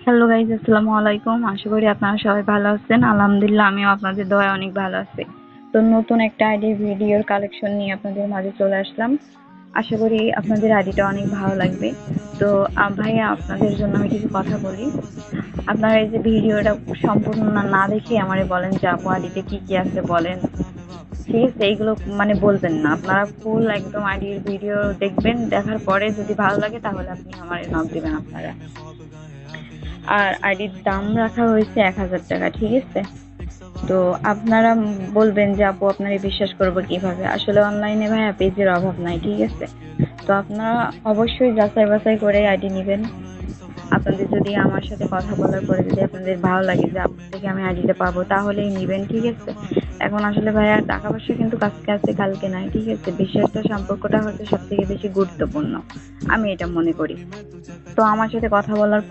Hello guys, আসসালামু আলাইকুম। আশা করি আপনারা সবাই ভালো আছেন। আলহামদুলিল্লাহ, আমিও আপনাদের দয়ায় অনেক ভালো আছি। তো নতুন একটা আইডি ভিডিওর কালেকশন নিয়ে আপনাদের মাঝে চলে আসলাম। আশা করি আপনাদের আইডিটা অনেক ভালো লাগবে। তো ভাইয়া, আপনাদের জন্য আমি কিছু কথা বলি। আপনারা এই যে ভিডিওটা সম্পূর্ণ না দেখে আমারে বলেন যে আপু আইডিতে কি কি আছে বলেন, ঠিক আছে? এইগুলো মানে বলবেন না। আপনারা ফুল একদম আইডির ভিডিও দেখবেন, দেখার পরে যদি ভালো লাগে তাহলে আপনি আমারে নক দিবেন আপনারা। আর আইডির দাম রাখা হয়েছে 1000 টাকা, ঠিক আছে? তো আপনারা বলবেন যে আপু আপনারে বিশ্বাস করবো কিভাবে? আসলে অনলাইনে ভাইয়া পেজের অভাব নাই, ঠিক আছে? তো আপনারা অবশ্যই যাচাই বাছাই করে আইডি নেবেন। আপনাদের যদি আমার সাথে কথা বলার পরে যদি আপনাদের ভালো লাগে যে আপনার থেকে আমি আইডিটা পাবো, তাহলেই নেবেন, ঠিক আছে? এখন আসলে ভাইয়া টাকা পয়সা কিন্তু আজকে আছে কালকে নাই, ঠিক আছে? বিশ্বাসটা সম্পর্কটা হচ্ছে সব থেকে বেশি গুরুত্বপূর্ণ, আমি এটা মনে করি। তো আমার সাথে কথা বলার পর